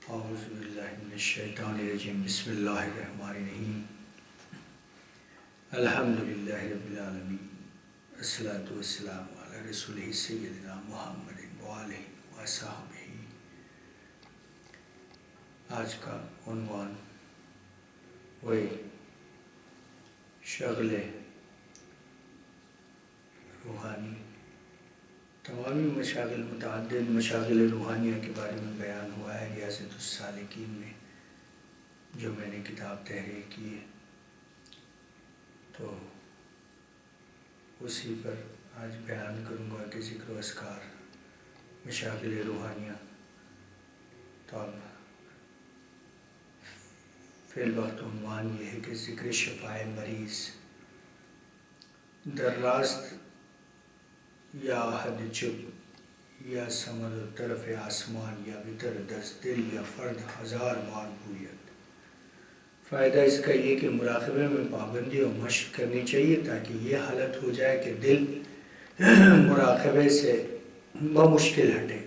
اعوذ باللہ من الشیطان الرجیم بسم اللہ الرحمن الرحیم الحمدللہ رب العالمین الصلاۃ والسلام علی رسولہ سیدنا محمد وآلہ وصحبہ۔ آج کا عنوان وہی شغل روحانی، تمامی مشاغل، متعدد مشاغل روحانیہ کے بارے میں بیان ہوا ہے ریاضت السالکین میں، جو میں نے کتاب تحریر کی ہے، تو اسی پر آج بیان کروں گا کہ ذکر و اذکار مشاغل روحانیہ۔ تو اب فی الوقت عنوان یہ ہے کہ ذکر شفائے مریض، در راست یا حد چپ یا سمد و طرف آسمان یا وطر دست دل یا فرد ہزار بار بویت۔ فائدہ اس کا یہ کہ مراقبے میں پابندی اور مشق کرنی چاہیے تاکہ یہ حالت ہو جائے کہ دل مراقبے سے بمشکل ہٹے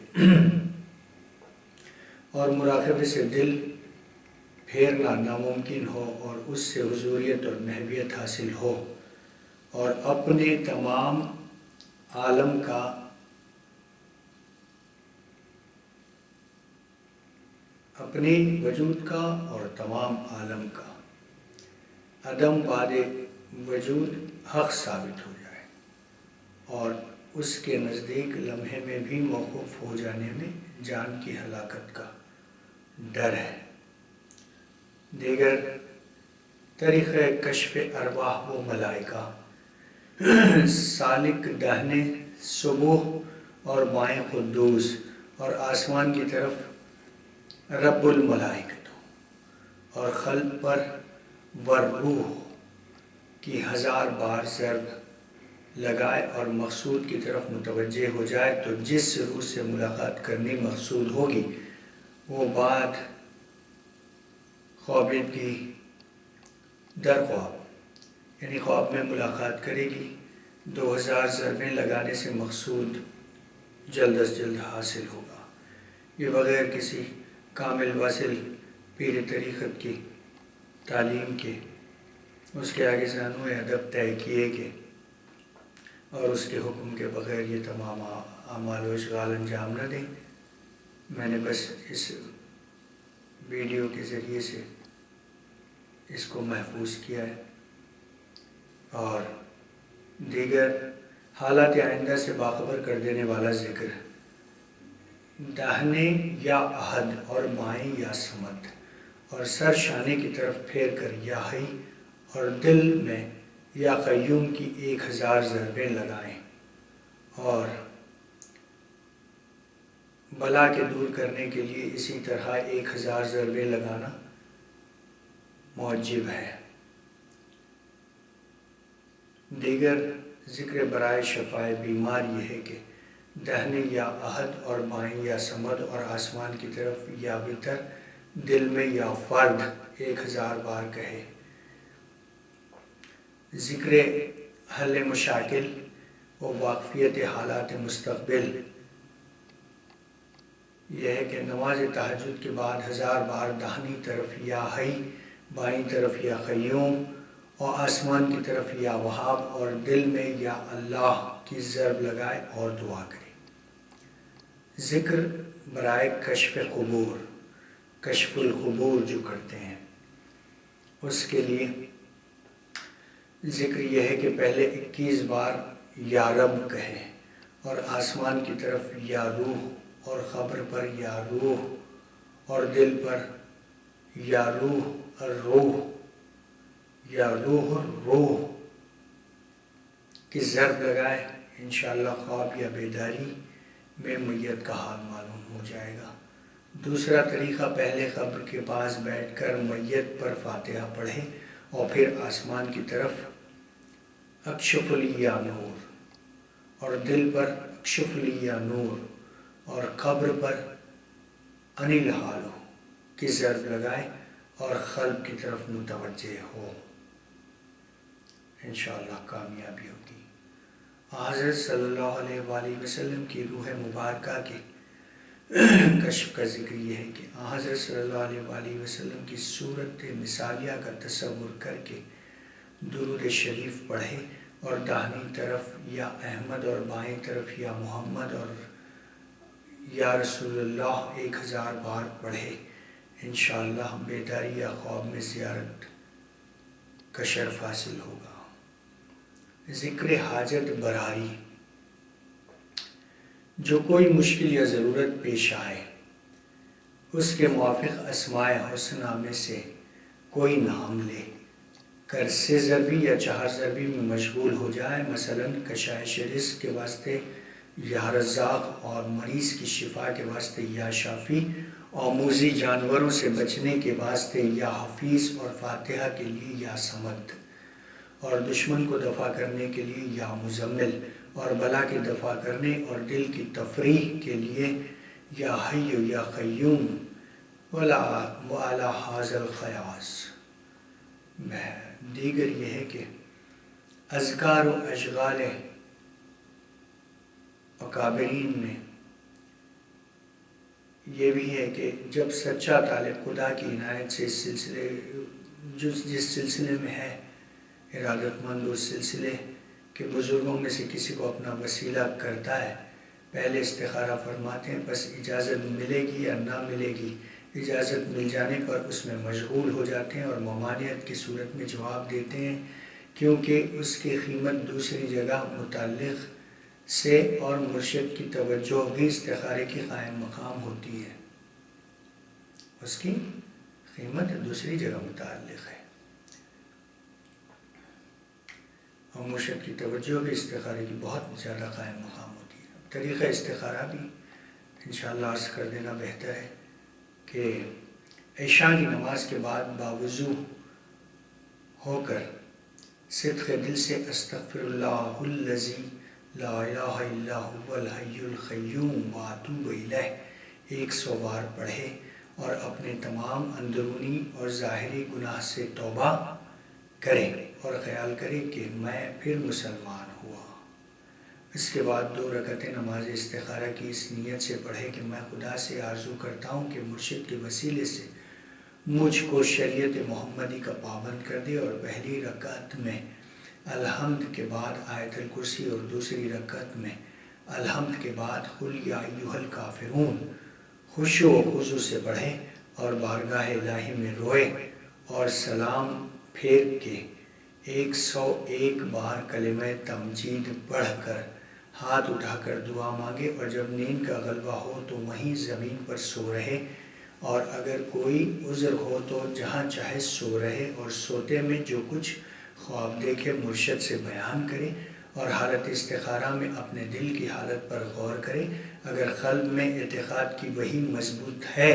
اور مراقبے سے دل پھیرنا ناممکن ہو اور اس سے حضوریت اور محویت حاصل ہو، اور اپنے تمام عالم کا اپنے وجود کا اور تمام عالم کا عدم بعد وجود حق ثابت ہو جائے، اور اس کے نزدیک لمحے میں بھی موقوف ہو جانے میں جان کی ہلاکت کا ڈر ہے۔ دیگر طریقہ کشف ارواح و ملائکہ، سالک داہنے صبح اور بائیں قدوس اور آسمان کی طرف رب الملائکۃ، اور قلب پر والروح کی 1000 بار ضرب لگائے اور مقصود کی طرف متوجہ ہو جائے، تو جس روح سے ملاقات کرنی مقصود ہوگی وہ بعد خوابیدگی در خواب، یعنی خواب میں ملاقات کرے گی۔ 2000 ضربیں لگانے سے مقصود جلد از جلد حاصل ہوگا۔ یہ بغیر کسی کامل واصل پیر طریقت کی تعلیم کے، اس کے آگے زانو ادب طے کیے گئے اور اس کے حکم کے بغیر یہ تمام اعمال و اشغال انجام نہ دیں۔ میں نے بس اس ویڈیو کے ذریعے سے اس کو محفوظ کیا ہے، اور دیگر حالات آئندہ سے باخبر کر دینے والا ذکر، داہنے یا احد اور بائیں یا سمت، اور سر شانے کی طرف پھیر کر یا حی اور دل میں یا قیوم کی 1000 ضربیں لگائیں، اور بلا کے دور کرنے کے لیے اسی طرح 1000 ضربیں لگانا موجب ہے۔ دیگر ذکر برائے شفائے بیمار یہ ہے کہ داہنے یا احد اور بائیں یا سمد اور آسمان کی طرف یا وطر دل میں یا فرد 1000 بار کہے۔ ذکر حل مشاکل و واقفیت حالات مستقبل یہ ہے کہ نماز تہجد کے بعد 1000 بار داہنی طرف یا حی، بائیں طرف یا قیوم اور آسمان کی طرف یا وہاب اور دل میں یا اللہ کی ضرب لگائے اور دعا کرے۔ ذکر برائے کشف قبور، کشف القبور جو کرتے ہیں، اس کے لیے ذکر یہ ہے کہ پہلے 21 بار یا رب کہے، اور آسمان کی طرف یا روح، اور قبر پر یا روح، اور دل پر یا روح الروح یا روح الروح کی ضرب لگائے۔ انشاءاللہ خواب یا بیداری میں میت کا حال معلوم ہو جائے گا۔ دوسرا طریقہ، پہلے قبر کے پاس بیٹھ کر میت پر فاتحہ پڑھے اور پھر آسمان کی طرف اکشف لی یا نور، اور دل پر اکشف لی یا نور، اور قبر پر انل حالو کی ضرب لگائے اور قلب کی طرف متوجہ ہو، انشاءاللہ کامیابی ہوگی۔ حضرت صلی اللہ علیہ وآلہ وسلم کی روح مبارکہ کے کشف کا ذکر یہ ہے کہ حضرت صلی اللہ علیہ وآلہ وسلم کی صورت مثالیہ کا تصور کر کے درود شریف پڑھے اور داہنی طرف یا احمد اور بائیں طرف یا محمد اور یا رسول اللہ 1000 بار پڑھے، انشاءاللہ بیداری یا خواب میں زیارت کا شرف حاصل ہوگا۔ ذکر حاجت براری، جو کوئی مشکل یا ضرورت پیش آئے اس کے موافق اسماء حسنہ میں سے کوئی نام لے کر 3 ضربی یا 4 ضربی میں مشغول ہو جائے، مثلاً کشائش رزق کے واسطے یا رزاق اور مریض کی شفا کے واسطے یا شافی، اور موذی جانوروں سے بچنے کے واسطے یا حفیظ، اور فاتحہ کے لیے یا صمد، اور دشمن کو دفع کرنے کے لیے یا مزمل، اور بلا کی دفع کرنے اور دل کی تفریح کے لیے یا حی یا قیوم وعلی ھذا القیاس۔ دیگر یہ ہے کہ اذکار و اشغال اکابرین میں یہ بھی ہے کہ جب سچا طالب خدا کی عنایت سے جس سلسلے میں ہے ارادت مند، اس سلسلے کے بزرگوں میں سے کسی کو اپنا وسیلہ کرتا ہے، پہلے استخارہ فرماتے ہیں، پس اجازت ملے گی یا نہ ملے گی، اجازت مل جانے پر اس میں مشغول ہو جاتے ہیں اور ممانعت کی صورت میں جواب دیتے ہیں، کیونکہ اس کی قیمت دوسری جگہ متعلق سے اور مرشد کی توجہ بھی استخارے کی قائم مقام ہوتی ہے، اس کی قیمت دوسری جگہ متعلق ہے اور مرشد کی توجہ بھی استخارے کی بہت زیادہ قائم مقام ہوتی ہے۔ طریقہ استخارہ بھی انشاءاللہ عرض کر دینا بہتر ہے کہ عشاء کی نماز کے بعد باوضو ہو کر صدق دل سے استغفر اللہ الذی لا الہ الا هو الحی القیوم واتوب الیہ 100 بار پڑھے اور اپنے تمام اندرونی اور ظاہری گناہ سے توبہ کرے اور خیال کرے کہ میں پھر مسلمان ہوا۔ اس کے بعد 2 رکعتیں نماز استخارہ کی اس نیت سے پڑھے کہ میں خدا سے آرزو کرتا ہوں کہ مرشد کے وسیلے سے مجھ کو شریعت محمدی کا پابند کر دے، اور پہلی رکعت میں الحمد کے بعد آیت الکرسی اور دوسری رکعت میں الحمد کے بعد قل یا ایھا الکافرون خشوع و خضوع سے پڑھے اور بارگاہ الہی میں روئے اور سلام پھیر کے 101 بار کلمہ تمجید پڑھ کر ہاتھ اٹھا کر دعا مانگے، اور جب نیند کا غلبہ ہو تو وہیں زمین پر سو رہے، اور اگر کوئی عذر ہو تو جہاں چاہے سو رہے، اور سوتے میں جو کچھ خواب دیکھے مرشد سے بیان کرے، اور حالت استخارہ میں اپنے دل کی حالت پر غور کرے۔ اگر قلب میں اعتقاد کی وہی مضبوط ہے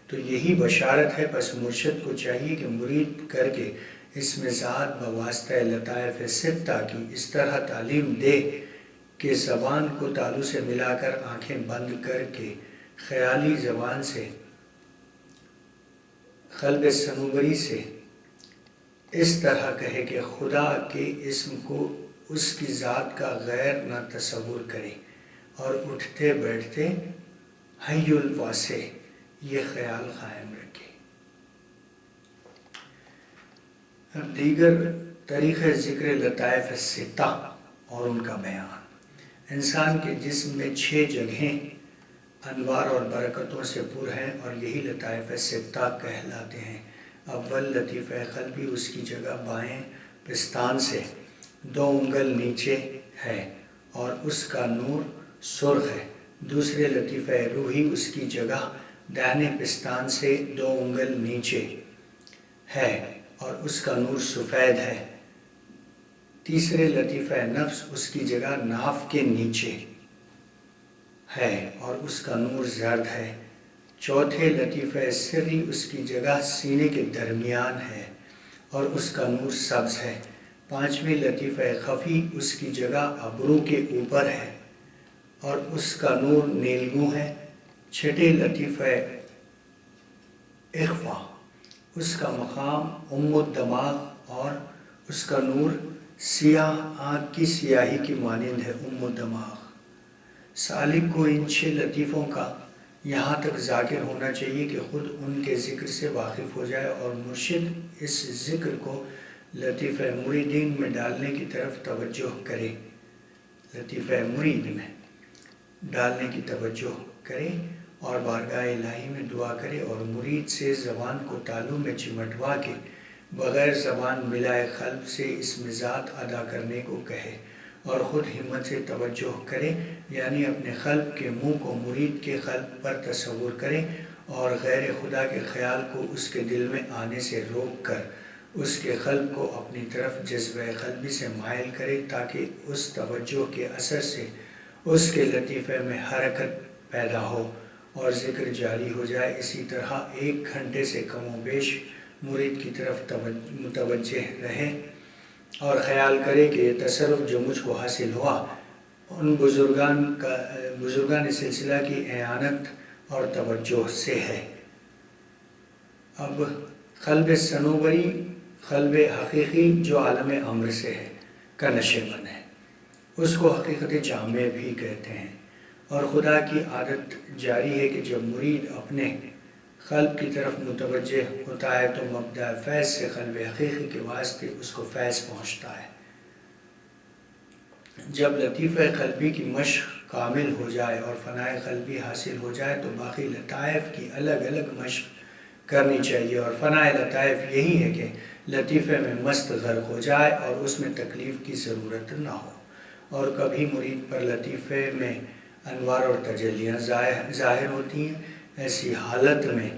تو یہی بشارت ہے، پس مرشد کو چاہیے کہ مرید کر کے اس میں ذات بواسطہ لطائف ستہ کی اس طرح تعلیم دے کہ زبان کو تالو سے ملا کر آنکھیں بند کر کے خیالی زبان سے قلب صنوبری سے اس طرح کہے کہ خدا کے اسم کو اس کی ذات کا غیر نہ تصور کرے، اور اٹھتے بیٹھتے حی الواسع یہ خیال قائم رکھے۔ اب دیگر طریقے ذکر لطائف الستہ اور ان کا بیان۔ انسان کے جسم میں 6 جگہیں انوار اور برکتوں سے پر ہیں اور یہی لطائف الستہ کہلاتے ہیں۔ اول لطیفہ قلبی، اس کی جگہ بائیں پستان سے 2 انگل نیچے ہے اور اس کا نور سرخ ہے۔ دوسرے لطیفہ روحی، اس کی جگہ داہنے پستان سے 2 انگل نیچے ہے اور اس کا نور سفید ہے۔ تیسرے لطیفہ نفس، اس کی جگہ ناف کے نیچے ہے اور اس کا نور زرد ہے۔ چوتھے لطیفہ سری، اس کی جگہ سینے کے درمیان ہے اور اس کا نور سبز ہے۔ پانچویں لطیفہ خفی، اس کی جگہ ابرو کے اوپر ہے اور اس کا نور نیلگوں ہے۔ چھٹے لطیفہ اخفا، اس کا مقام الدماغ اور اس کا نور سیاہ آنکھ کی سیاہی کی مانند ہے، الدماغ۔ سالک کو ان 6 لطیفوں کا یہاں تک ذاکر ہونا چاہیے کہ خود ان کے ذکر سے واقف ہو جائے اور مرشد اس ذکر کو لطیفہ مریدین میں ڈالنے کی طرف توجہ کرے، لطیفہ مرید میں ڈالنے کی توجہ کرے اور بارگاہ الہی میں دعا کرے اور مرید سے زبان کو تالوں میں چمٹوا کے بغیر زبان ملائے قلب سے اس میں ذات ادا کرنے کو کہے اور خود ہمت سے توجہ کرے، یعنی اپنے قلب کے منہ کو مرید کے قلب پر تصور کرے اور غیر خدا کے خیال کو اس کے دل میں آنے سے روک کر اس کے قلب کو اپنی طرف جذبہ قلبی سے مائل کرے تاکہ اس توجہ کے اثر سے اس کے لطیفے میں حرکت پیدا ہو اور ذکر جاری ہو جائے۔ اسی طرح 1 گھنٹے سے کم و بیش مرید کی طرف متوجہ رہے اور خیال کرے کہ یہ تصرف جو مجھ کو حاصل ہوا ان بزرگان سلسلہ کی اعانت اور توجہ سے ہے۔ اب قلب صنوبری، قلب حقیقی جو عالم امر سے ہے کا نشیمن ہے، اس کو حقیقت جامع بھی کہتے ہیں، اور خدا کی عادت جاری ہے کہ جب مرید اپنے قلب کی طرف متوجہ ہوتا ہے تو مبدأ فیض سے قلب حقیقی کے واسطے اس کو فیض پہنچتا ہے۔ جب لطیفہ قلبی کی مشق کامل ہو جائے اور فنائے قلبی حاصل ہو جائے تو باقی لطائف کی الگ الگ مشق کرنی چاہیے، اور فنائے لطائف یہی ہے کہ لطیفے میں مست غرق ہو جائے اور اس میں تکلیف کی ضرورت نہ ہو، اور کبھی مرید پر لطیفے میں انوار اور تجلیاں ظاہر ہوتی ہیں، ایسی حالت میں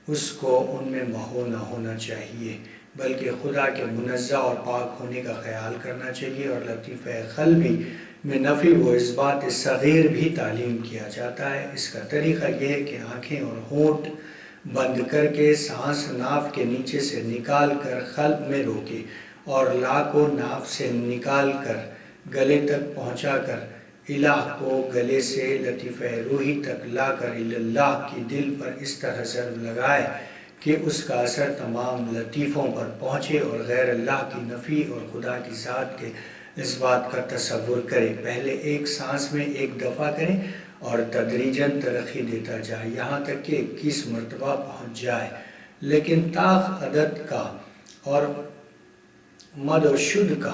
اس کو ان میں محو نہ ہونا چاہیے بلکہ خدا کے منزہ اور پاک ہونے کا خیال کرنا چاہیے، اور لطیفہ قلبی میں نفی و اثبات صغیر بھی تعلیم کیا جاتا ہے۔ اس کا طریقہ یہ ہے کہ آنکھیں اور ہونٹ بند کر کے سانس ناف کے نیچے سے نکال کر قلب میں روکے اور لا کو ناف سے نکال کر گلے تک پہنچا کر الہ کو گلے سے لطیفہ روحی تک لا کر اللہ کی دل پر اس طرح ضرب لگائے کہ اس کا اثر تمام لطیفوں پر پہنچے اور غیر اللہ کی نفی اور خدا کی ذات کے اس بات کا تصور کرے۔ پہلے ایک سانس میں 1 دفعہ کریں اور تدریجاً ترقی دیتا جائے یہاں تک کہ 21 مرتبہ پہنچ جائے، لیکن طاق عدد کا اور مد و شد کا،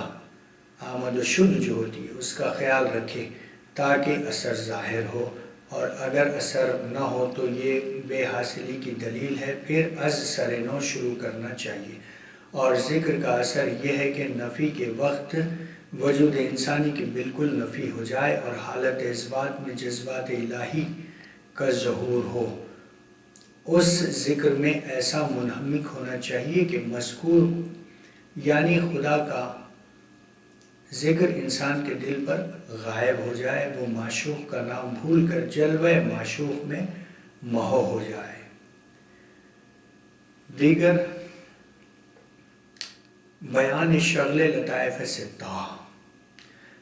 آمد و شد جو ہوتی ہے اس کا خیال رکھے تاکہ اثر ظاہر ہو، اور اگر اثر نہ ہو تو یہ بے حاصلی کی دلیل ہے، پھر از سر نو شروع کرنا چاہیے۔ اور ذکر کا اثر یہ ہے کہ نفی کے وقت وجود انسانی کی بالکل نفی ہو جائے اور حالت اثبات میں جذبات الہی کا ظہور ہو۔ اس ذکر میں ایسا منہمک ہونا چاہیے کہ مذکور یعنی خدا کا ذکر انسان کے دل پر غائب ہو جائے، وہ معشوق کا نام بھول کر جلوہ معشوق میں محو ہو جائے۔ دیگر بیان شغل لطائف ستہ،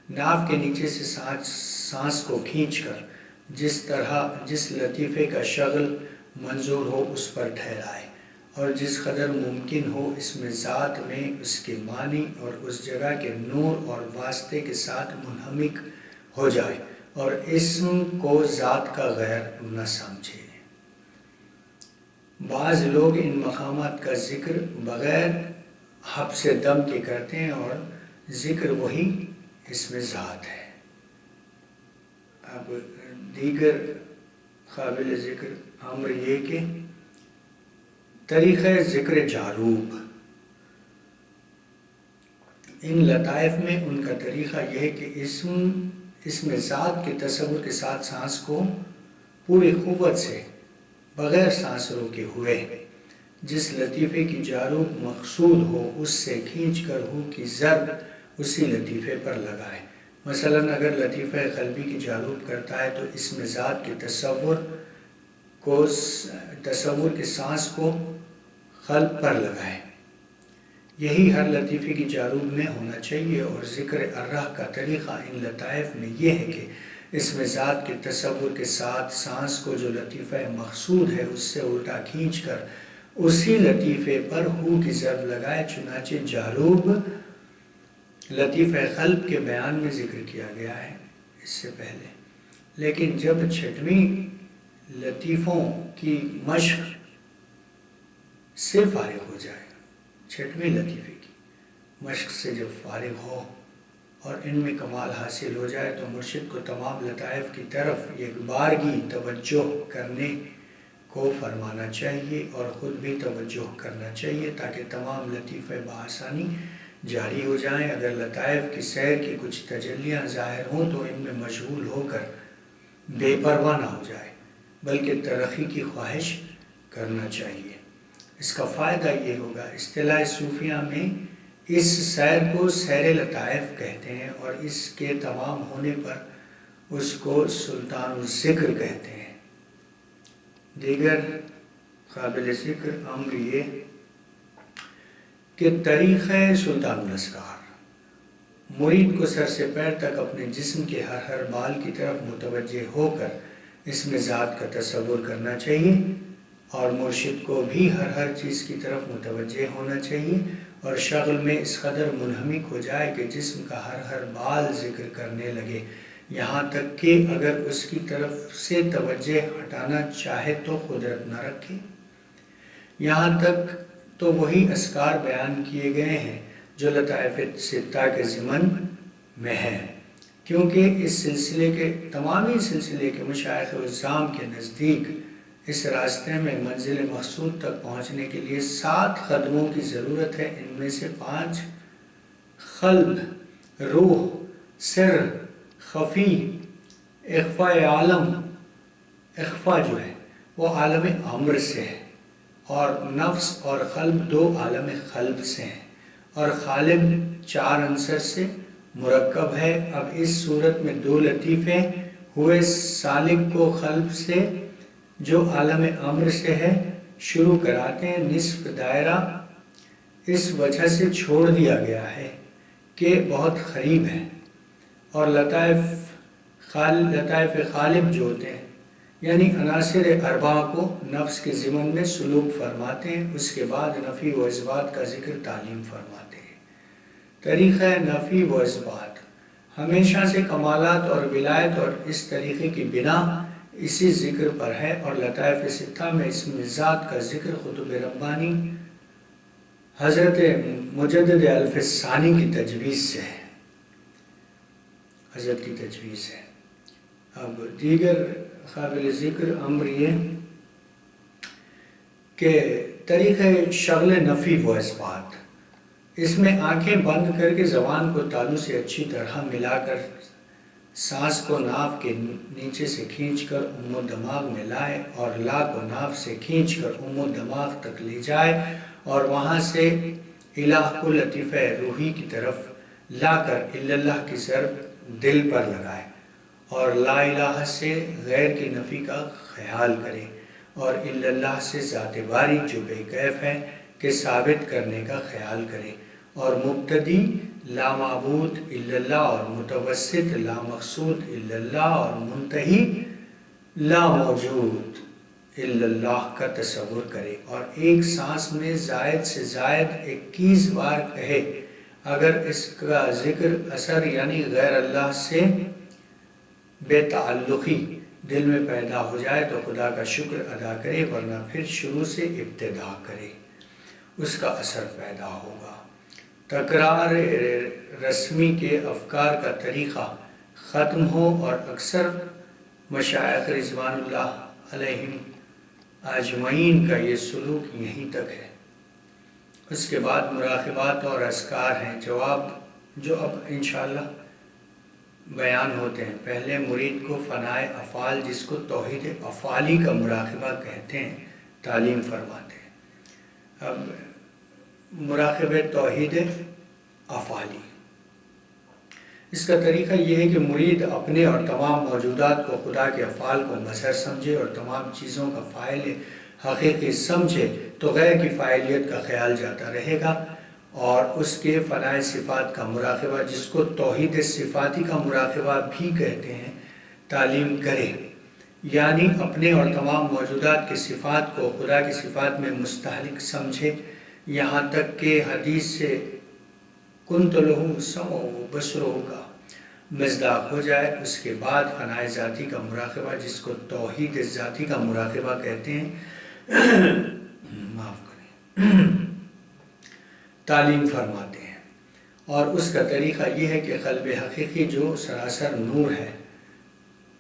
ناف کے نیچے سے سانس کو کھینچ کر جس لطیفے کا شغل منظور ہو اس پر ٹھہرائے، اور جس قدر ممکن ہو اس میں ذات میں اس کے معنی اور اس جگہ کے نور اور واسطے کے ساتھ منہمک ہو جائے اور اسم کو ذات کا غیر نہ سمجھے۔ بعض لوگ ان مقامات کا ذکر بغیر حبس دم کے کرتے ہیں اور ذکر وہی اسم ذات ہے۔ اب دیگر قابل ذکر امر یہ کہ طریقہ ذکر جاروب، ان لطائف میں ان کا طریقہ یہ ہے کہ اسم ذات کے تصور کے ساتھ سانس کو پوری قوت سے بغیر سانس روکے ہوئے جس لطیفے کی جاروب مقصود ہو اس سے کھینچ کر ہو کی ضرب اسی لطیفے پر لگائے۔ مثلاً اگر لطیفہ قلبی کی جاروب کرتا ہے تو اسم ذات کے تصور کے سانس کو قلب پر لگائے، یہی ہر لطیفے کی جاروب میں ہونا چاہیے۔ اور ذکر الرح کا طریقہ ان لطائف میں یہ ہے کہ اسم ذات کے تصور کے ساتھ سانس کو جو لطیفہ مقصود ہے اس سے الٹا کھینچ کر اسی لطیفے پر ہو کی ضرب لگائے، چنانچہ جاروب لطیفہ قلب کے بیان میں ذکر کیا گیا ہے اس سے پہلے، لیکن جب 6ویں لطیفوں کی مشق سے فارغ ہو جائے، چھٹویں لطیفے کی مشق سے جب فارغ ہو اور ان میں کمال حاصل ہو جائے تو مرشد کو تمام لطائف کی طرف ایک بارگی توجہ کرنے کو فرمانا چاہیے اور خود بھی توجہ کرنا چاہیے تاکہ تمام لطیفے بآسانی جاری ہو جائیں۔ اگر لطائف کی سیر کی کچھ تجلیاں ظاہر ہوں تو ان میں مشغول ہو کر بے پرواہ نہ ہو جائے بلکہ ترقی کی خواہش کرنا چاہیے۔ اس کا فائدہ یہ ہوگا، اصطلاح صوفیہ میں اس سیر کو سیر لطائف کہتے ہیں اور اس کے تمام ہونے پر اس کو سلطان الذکر کہتے ہیں۔ دیگر قابل ذکر امر یہ کہ طریقہ سلطان الاسرار، مرید کو سر سے پیر تک اپنے جسم کے ہر بال کی طرف متوجہ ہو کر اس میں ذات کا تصور کرنا چاہیے اور مرشد کو بھی ہر چیز کی طرف متوجہ ہونا چاہیے اور شغل میں اس قدر منہمک ہو جائے کہ جسم کا ہر بال ذکر کرنے لگے، یہاں تک کہ اگر اس کی طرف سے توجہ ہٹانا چاہے تو قدرت نہ رکھے۔ یہاں تک تو وہی اذکار بیان کیے گئے ہیں جو لطائف ستہ کے ضمن میں ہیں، کیونکہ اس سلسلے کے تمامی سلسلے کے مشائخ عظام کے نزدیک اس راستے میں منزل مقصود تک پہنچنے کے لیے 7 قدموں کی ضرورت ہے۔ ان میں سے 5 قلب، روح، سر، خفی، اخفاء عالم۔ اخفاء جو ہے وہ عالم امر سے ہے اور نفس اور قلب 2 عالم قلب سے ہیں اور خالب 4 عنصر سے مرکب ہے۔ اب اس صورت میں 2 لطیفے ہوئے، سالک کو قلب سے جو عالم امر سے ہے شروع کراتے ہیں۔ نصف دائرہ اس وجہ سے چھوڑ دیا گیا ہے کہ بہت قریب ہے اور لطائف غالب جو ہوتے ہیں یعنی عناصر اربعہ کو نفس کے ضمن میں سلوک فرماتے ہیں، اس کے بعد نفی و اثبات کا ذکر تعلیم فرماتے ہیں۔ طریقہ نفی و اثبات ہمیشہ سے کمالات اور ولایت اور اس طریقے کی بنا اسی ذکر پر ہے اور لطائف ستہ میں اسم ذات کا ذکر قطب ربانی حضرت مجدد الف ثانی کی تجویز سے ہے، حضرت کی تجویز ہے۔ اب دیگر قابل ذکر امر یہ کہ طریقہ شغل نفی و اثبات، اس میں آنکھیں بند کر کے زبان کو تالو سے اچھی طرح ملا کر سانس کو ناف کے نیچے سے کھینچ کر ام و دماغ میں لائے اور لا کو ناف سے کھینچ کر ام و دماغ تک لے جائے اور وہاں سے الہ کو لطیفہ روحی کی طرف لا کر اللہ کی ضرب دل پر لگائے اور لا الہ سے غیر کی نفی کا خیال کرے اور اللہ سے ذات باری جو بے کیف ہے کہ ثابت کرنے کا خیال کرے اور مبتدی لا معبود الا اللہ اور متوسط لا مقصود الا اللہ اور منتہی لا موجود الا اللہ کا تصور کرے اور ایک سانس میں زائد سے زائد 21 بار کہے۔ اگر اس کا ذکر اثر یعنی غیر اللہ سے بے تعلقی دل میں پیدا ہو جائے تو خدا کا شکر ادا کرے، ورنہ پھر شروع سے ابتدا کرے، اس کا اثر پیدا ہوگا۔ تکرار رسمی کے افکار کا طریقہ ختم ہو اور اکثر مشائخ رضوان اللہ علیہم اجمعین کا یہ سلوک یہیں تک ہے۔ اس کے بعد مراقبات اور اذکار ہیں جو اب انشاءاللہ بیان ہوتے ہیں۔ پہلے مرید کو فنائے افعال جس کو توحید افعالی کا مراقبہ کہتے ہیں تعلیم فرماتے ہیں۔ اب مراقبہ توحید افعالی، اس کا طریقہ یہ ہے کہ مرید اپنے اور تمام موجودات کو خدا کے افعال کو مظہر سمجھے اور تمام چیزوں کا فاعل حقیقی سمجھے تو غیر کی فاعلیت کا خیال جاتا رہے گا اور اس کے فنائے صفات کا مراقبہ جس کو توحید صفاتی کا مراقبہ بھی کہتے ہیں تعلیم کرے، یعنی اپنے اور تمام موجودات کی صفات کو خدا کی صفات میں مستحلق سمجھے، یہاں تک کہ حدیث سے کنت لہو سمعہ و بصرہ کا مصداق ہو جائے، اس کے بعد فنائے ذاتی کا مراقبہ جس کو توحید ذاتی کا مراقبہ کہتے ہیں معاف کریں تعلیم فرماتے ہیں۔ اور اس کا طریقہ یہ ہے کہ قلب حقیقی جو سراسر نور ہے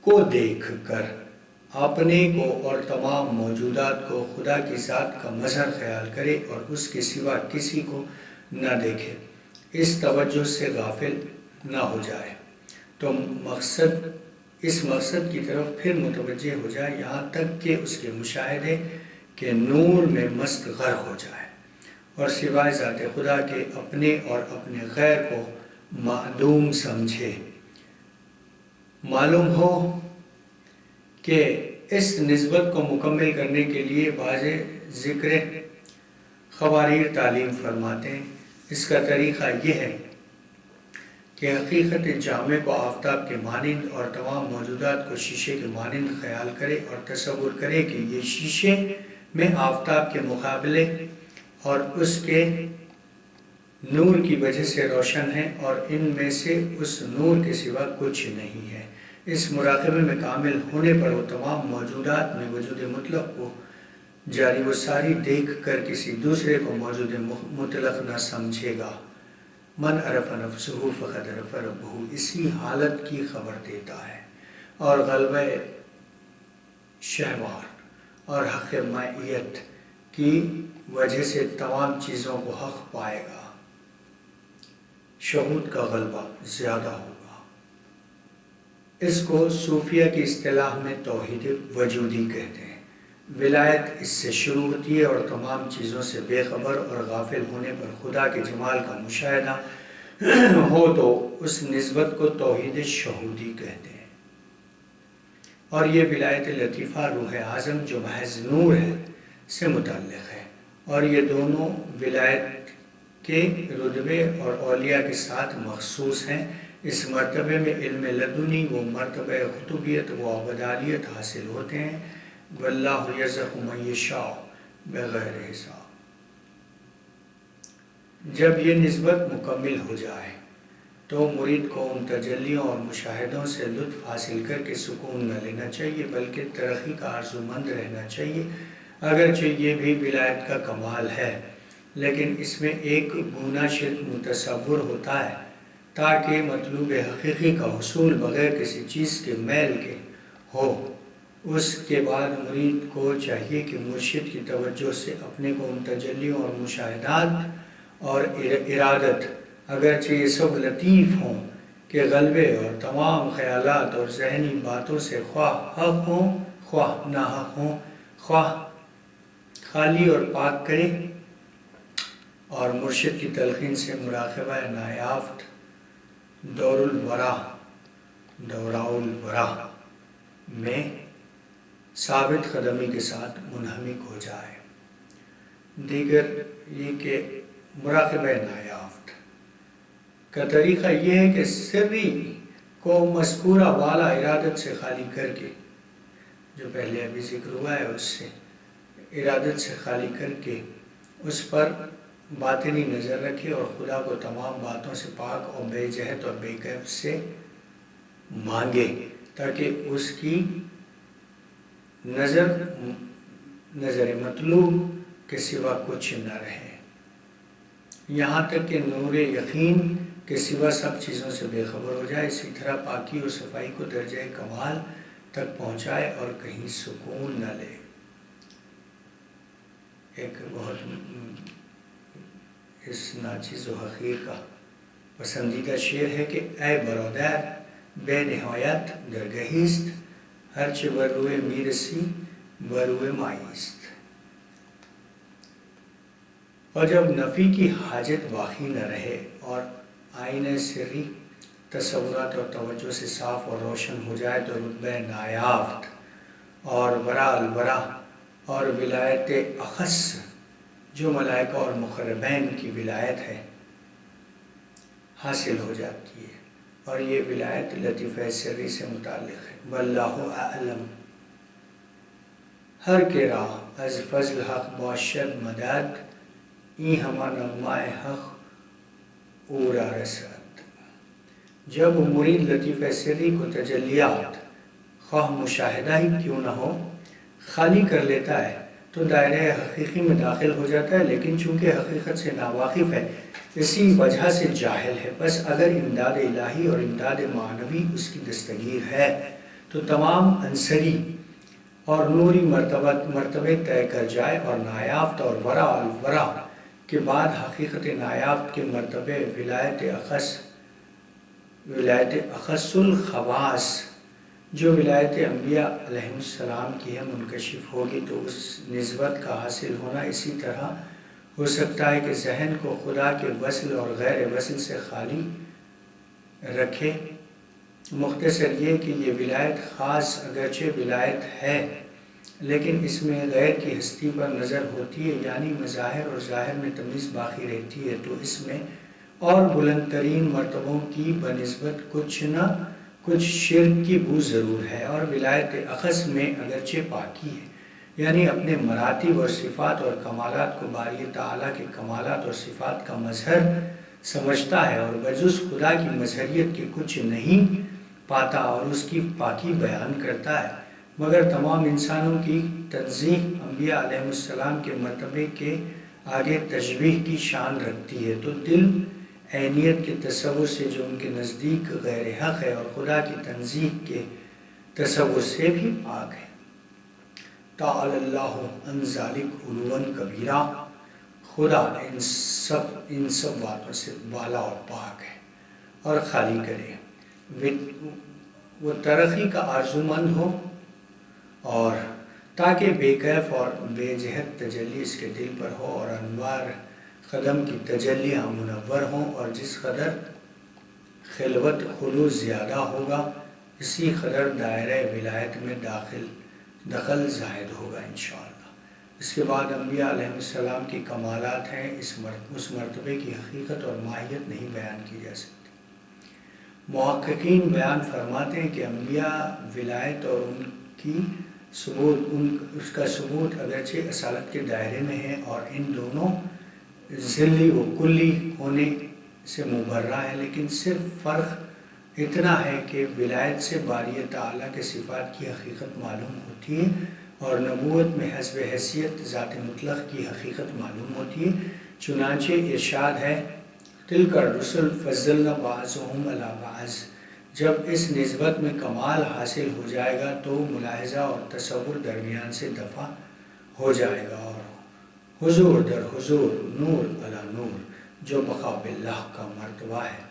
کو دیکھ کر اپنے کو اور تمام موجودات کو خدا کی ذات کا مظہر خیال کرے اور اس کے سوا کسی کو نہ دیکھے، اس توجہ سے غافل نہ ہو جائے تو اس مقصد کی طرف پھر متوجہ ہو جائے، یہاں تک کہ اس کے مشاہدے کے نور میں مست غرق ہو جائے اور سوائے ذات خدا کے اپنے اور اپنے غیر کو معدوم سمجھے۔ معلوم ہو کہ اس نسبت کو مکمل کرنے کے لیے واضح ذکر خواریر تعلیم فرماتے ہیں۔ اس کا طریقہ یہ ہے کہ حقیقت جامع کو آفتاب کے مانند اور تمام موجودات کو شیشے کے مانند خیال کرے اور تصور کرے کہ یہ شیشے میں آفتاب کے مقابلے اور اس کے نور کی وجہ سے روشن ہیں اور ان میں سے اس نور کے سوا کچھ نہیں ہے۔ اس مراقبے میں کامل ہونے پر وہ تمام موجودات میں وجود مطلق کو جاری و ساری دیکھ کر کسی دوسرے کو موجود مطلق نہ سمجھے گا۔ من عرف نفسہ فقد عرف ربہ، اسی حالت کی خبر دیتا ہے اور غلبہ شہوار اور حق معیت کی وجہ سے تمام چیزوں کو حق پائے گا، شہود کا غلبہ زیادہ ہوگا۔ اس کو صوفیہ کی اصطلاح میں توحید وجودی کہتے ہیں۔ ولایت اس سے شروع ہوتی ہے اور تمام چیزوں سے بے خبر اور غافل ہونے پر خدا کے جمال کا مشاہدہ ہو تو اس نسبت کو توحید شہودی کہتے ہیں۔ اور یہ ولایت لطیفہ روح اعظم جو محض نور ہے سے متعلق ہے، اور یہ دونوں ولایت کے رتبے اور اولیاء کے ساتھ مخصوص ہیں۔ اس مرتبے میں علم لدنی و مرتبہ خطوبیت و عبدالیت حاصل ہوتے ہیں۔ واللہ یرزق من یشاء بغیر حساب۔ جب یہ نسبت مکمل ہو جائے تو مرید کو ان تجلیوں اور مشاہدوں سے لطف حاصل کر کے سکون نہ لینا چاہیے بلکہ ترقی کا آرزومند رہنا چاہیے۔ اگرچہ یہ بھی ولایت کا کمال ہے لیکن اس میں ایک گناہ شرک متصور ہوتا ہے تاکہ مطلوب حقیقی کا حصول بغیر کسی چیز کے میل کے ہو۔ اس کے بعد مرید کو چاہیے کہ مرشد کی توجہ سے اپنے کو ان تجلیوں اور مشاہدات اور ارادت، اگرچہ یہ سب لطیف ہوں، کہ غلبے اور تمام خیالات اور ذہنی باتوں سے خواہ حق ہوں خواہ ناحق ہوں، خواہ خالی اور پاک کرے اور مرشد کی تلقین سے مراقبہ نایافت دوراء الورا میں ثابت قدمی کے ساتھ منہمک ہو جائے۔ دیگر یہ کہ مراقبہ نایافت کا طریقہ یہ ہے کہ سری کو مذکورہ والا ارادت سے خالی کر کے، جو پہلے ابھی ذکر ہوا ہے اس سے ارادت سے خالی کر کے اس پر باطنی نظر رکھے اور خدا کو تمام باتوں سے پاک اور بے جہت اور بے کیف سے مانگے تاکہ اس کی نظر مطلوب کے سوا کچھ نہ رہے، یہاں تک کہ نور یقین کے سوا سب چیزوں سے بے خبر ہو جائے۔ اسی طرح پاکی اور صفائی کو درجہ کمال تک پہنچائے اور کہیں سکون نہ لے۔ ایک بہت اس ناچیز و حقیر کا پسندیدہ شعر ہے کہ اے برادر بے نہایت درگہیست، ہرچہ بر روئے میرسی بر روئے مایست۔ اور جب نفی کی حاجت باقی نہ رہے اور آئینہ سری تصورات اور توجہ سے صاف اور روشن ہو جائے تو رتبہ نایافت اور وراء الورا اور ولایت اخص جو ملائکہ اور مقربین کی ولایت ہے حاصل ہو جاتی ہے، اور یہ ولایت لطیفہ سری سے متعلق ہے۔ واللہ اعلم۔ ہر کے راہ از فضل حق باشد مدد، این ہما نغمہ حق او را رسد۔ جب مرید لطیفہ سری کو تجلیات خواہ مشاہدہ ہی کیوں نہ ہو خالی کر لیتا ہے تو دائرہ حقیقی میں داخل ہو جاتا ہے، لیکن چونکہ حقیقت سے ناواقف ہے اسی وجہ سے جاہل ہے۔ بس اگر امداد الہی اور امداد معنوی اس کی دستگیر ہے تو تمام عنصری اور نوری مرتبے طے کر جائے، اور نایافت اور ورا الورا کے بعد حقیقت نایافت کے مرتبے ولایت اخص الخواص جو ولایت انبیاء علیہ السلام کی ہے منکشف ہوگی، تو اس نسبت کا حاصل ہونا اسی طرح ہو سکتا ہے کہ ذہن کو خدا کے وصل اور غیر وصل سے خالی رکھے۔ مختصر یہ کہ یہ ولایت خاص اگرچہ ولایت ہے لیکن اس میں غیر کی ہستی پر نظر ہوتی ہے، یعنی مظاہر اور ظاہر میں تمیز باقی رہتی ہے، تو اس میں اور بلند ترین مرتبوں کی بنسبت کچھ نہ کچھ شرک کی بو ضرور ہے۔ اور ولایت اخص میں اگرچہ پاکی ہے، یعنی اپنے مراتب اور صفات اور کمالات کو باری تعالیٰ کے کمالات اور صفات کا مظہر سمجھتا ہے، اور بجز خدا کی مظہریت کے کچھ نہیں پاتا اور اس کی پاکی بیان کرتا ہے، مگر تمام انسانوں کی تنزیہ انبیاء علیہ السلام کے مرتبے کے آگے تشبیہ کی شان رکھتی ہے، تو دل عینیت کے تصور سے جو ان کے نزدیک غیر حق ہے اور خدا کی تنزیہ کے تصور سے بھی پاک ہے۔ تعالی اللہ عن ذالک علوا کبیرہ، خدا ان سب باتوں سے بالا اور پاک ہے اور خالی کرے۔ وہ ترقی کا آرزومند ہو اور تاکہ بے کیف اور بے جہت تجلی اس کے دل پر ہو، اور انوار قدم کی تجلیاں منور ہوں، اور جس قدر خلوت خلوص زیادہ ہوگا اسی قدر دائرہ ولایت میں دخل زائد ہوگا انشاءاللہ۔ اس کے بعد انبیاء علیہ السلام کی کمالات ہیں، اس مرتبے کی حقیقت اور ماہیت نہیں بیان کی جا سکتی۔ محققین بیان فرماتے ہیں کہ انبیاء ولایت اور اس کا ثبوت اگرچہ اصالت کے دائرے میں ہے، اور ان دونوں ذلی و کلی ہونے سے مبرہ ہے، لیکن صرف فرق اتنا ہے کہ ولایت سے باری تعالیٰ کے صفات کی حقیقت معلوم ہوتی ہے، اور نبوت میں حسب حیثیت ذات مطلق کی حقیقت معلوم ہوتی ہے۔ چنانچہ ارشاد ہے تلک الرسل فضلنا بعضهم علی بعض، جب اس نسبت میں کمال حاصل ہو جائے گا تو ملاحظہ اور تصور درمیان سے دفع ہو جائے گا، اور حضور در حضور نور علی نور جو بقا باللہ کا مرتبہ ہے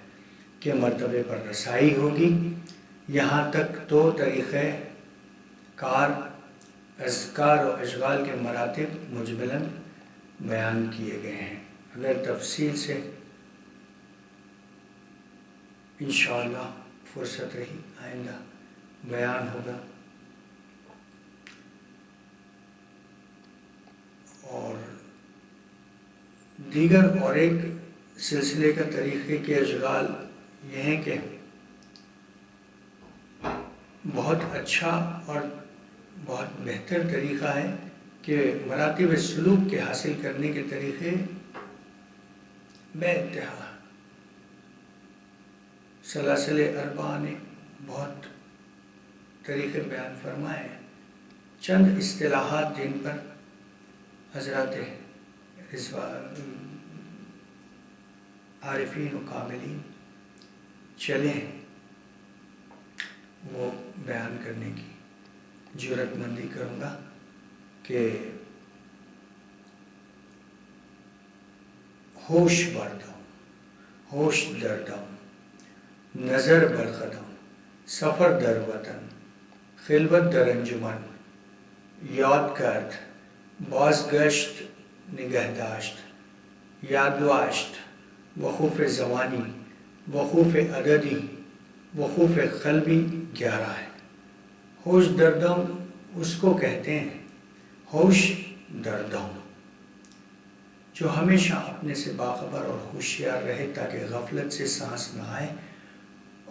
کے مرتبے پر رسائی ہوگی۔ یہاں تک تو طریقہ کار اذکار و اشغال کے مراتب مجملاً بیان کیے گئے ہیں، اگر تفصیل سے انشاءاللہ فرصت رہی آئندہ بیان ہوگا۔ اور دیگر اور ایک سلسلے کا طریقے کے اشغال یہ ہیں کہ بہت اچھا اور بہت بہتر طریقہ ہے کہ مراتب سلوک کے حاصل کرنے کے طریقے بے انتہا سلاسل اربعہ نے بہت طریقے بیان فرمائے ہیں۔ چند اصطلاحات جن پر حضرات عارفین و کاملین چلیں وہ بیان کرنے کی جرات مندی کروں گا کہ ہوش بردم، ہوش دردم، نظر برقدم، سفر در وطن، خلوت در انجمن، یاد کرد، بازگشت نگهداشت، یادداشت، وقوف زمانی، وقوف عددی، وقوف قلبی 11 ہے۔ ہوش دردم اس کو کہتے ہیں، ہوش دردم جو ہمیشہ اپنے سے باخبر اور ہوشیار رہے تاکہ غفلت سے سانس نہ آئے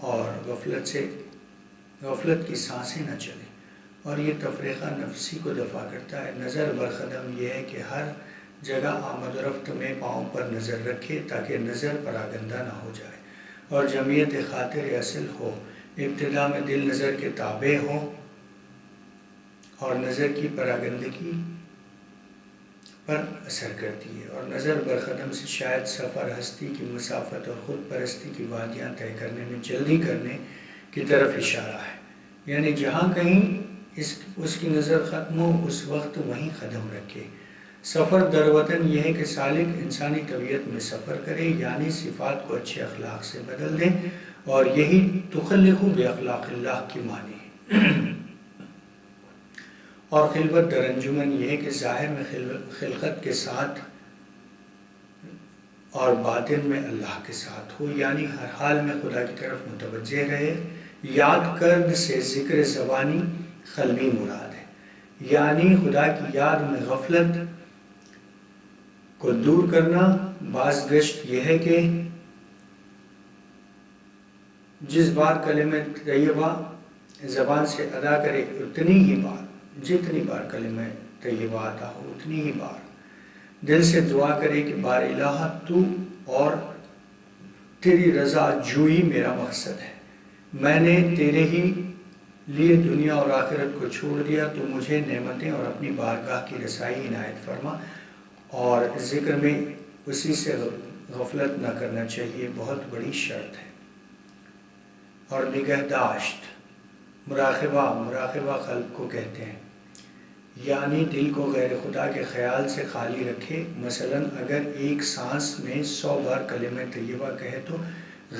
اور غفلت کی سانسیں نہ چلیں، اور یہ تفریقہ نفسی کو دفع کرتا ہے۔ نظر برقدم یہ ہے کہ ہر جگہ آمد و رفت میں پاؤں پر نظر رکھے تاکہ نظر پراگندہ نہ ہو جائے، اور جمعیت خاطر اصل ہو۔ ابتدا میں دل نظر کے تابع ہو اور نظر کی پراگندگی پر اثر کرتی ہے، اور نظر برقدم سے شاید سفر ہستی کی مسافت اور خود پرستی کی وادیاں طے کرنے میں جلدی کرنے کی طرف اشارہ ہے، یعنی جہاں کہیں اس کی نظر ختم ہو اس وقت وہیں قدم رکھے۔ سفر در وطن یہ ہے کہ سالک انسانی طبیعت میں سفر کرے، یعنی صفات کو اچھے اخلاق سے بدل دے، اور یہی تخلق باخلاق اللہ کی معنی ہے۔ اور خلوت در انجمن یہ ہے کہ ظاہر میں خلقت کے ساتھ اور باطن میں اللہ کے ساتھ ہو، یعنی ہر حال میں خدا کی طرف متوجہ رہے۔ یاد کرد سے ذکر زبانی قلبی مراد ہے، یعنی خدا کی یاد میں غفلت کو دور کرنا۔ بازگشت یہ ہے کہ جس بار کلمہ طیبہ زبان سے ادا کرے جتنی بار کلمہ طیبہ ادا ہو اتنی ہی بار دل سے دعا کرے کہ بار الہ تو اور تیری رضا جوئی میرا مقصد ہے، میں نے تیرے ہی لیے دنیا اور آخرت کو چھوڑ دیا، تو مجھے نعمتیں اور اپنی بارگاہ کی رسائی عنایت فرما۔ اور ذکر میں اسی سے غفلت نہ کرنا چاہیے، بہت بڑی شرط ہے۔ اور نگہداشت مراقبہ قلب کو کہتے ہیں، یعنی دل کو غیر خدا کے خیال سے خالی رکھے۔ مثلاً اگر ایک سانس میں 100 بار کلمہ طیبہ کہے تو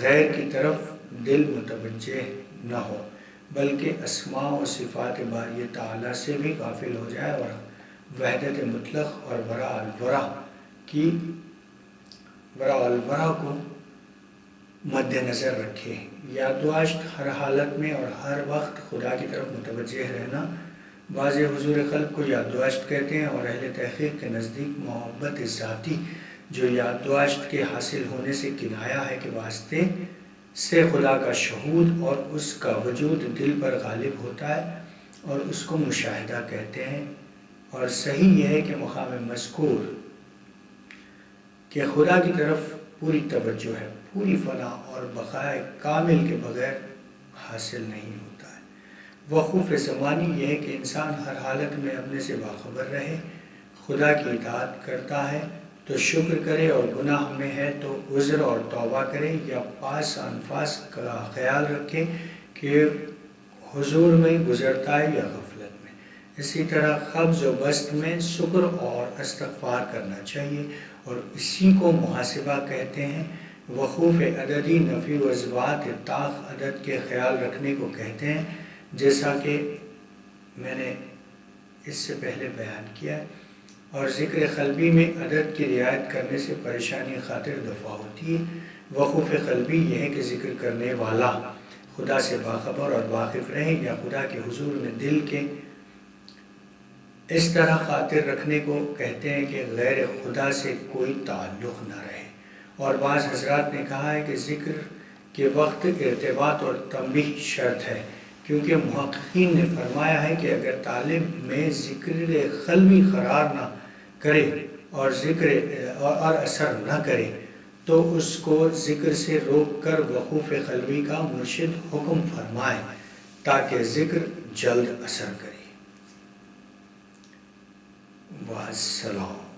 غیر کی طرف دل متوجہ نہ ہو، بلکہ اسماء و صفات باری تعالیٰ سے بھی غافل ہو جائے، اور وحدت مطلق اور براء الورا کو مد نظر رکھے۔ یادداشت ہر حالت میں اور ہر وقت خدا کی طرف متوجہ رہنا۔ بعض حضور قلب کو یادداشت کہتے ہیں، اور اہل تحقیق کے نزدیک محبت ذاتی جو یادداشت کے حاصل ہونے سے کنایہ ہے، کہ واسطے سے خدا کا شہود اور اس کا وجود دل پر غالب ہوتا ہے، اور اس کو مشاہدہ کہتے ہیں۔ اور صحیح یہ ہے کہ مقام مذکور کہ خدا کی طرف پوری توجہ ہے، پوری فلاح اور بقائے کامل کے بغیر حاصل نہیں ہوتا ہے۔ وقوف زمانی یہ ہے کہ انسان ہر حالت میں اپنے سے باخبر رہے، خدا کی اطاعت کرتا ہے تو شکر کرے، اور گناہ میں ہے تو عذر اور توبہ کرے، یا پاس انفاس کا خیال رکھے کہ حضور میں گزرتا ہے یا غفلت میں۔ اسی طرح قبض و بسط میں شکر اور استغفار کرنا چاہیے، اور اسی کو محاسبہ کہتے ہیں۔ وقوف عددی نفی و اثبات طاق عدد کے خیال رکھنے کو کہتے ہیں، جیسا کہ میں نے اس سے پہلے بیان کیا ہے۔ اور ذکر قلبی میں عدد کی رعایت کرنے سے پریشانی خاطر دفع ہوتی ہے۔ وقوف قلبی یہ ہے کہ ذکر کرنے والا خدا سے باخبر اور واقف رہے، یا خدا کے حضور میں دل کے اس طرح خاطر رکھنے کو کہتے ہیں کہ غیر خدا سے کوئی تعلق نہ رہے۔ اور بعض حضرات نے کہا ہے کہ ذکر کے وقت ارتباط اور تنبیہ شرط ہے، کیونکہ محققین نے فرمایا ہے کہ اگر طالب میں ذکر قلبی قرار نہ کرے اور اثر نہ کرے تو اس کو ذکر سے روک کر وقوف قلبی کا مرشد حکم فرمائے، تاکہ ذکر جلد اثر کرے۔ والسلام۔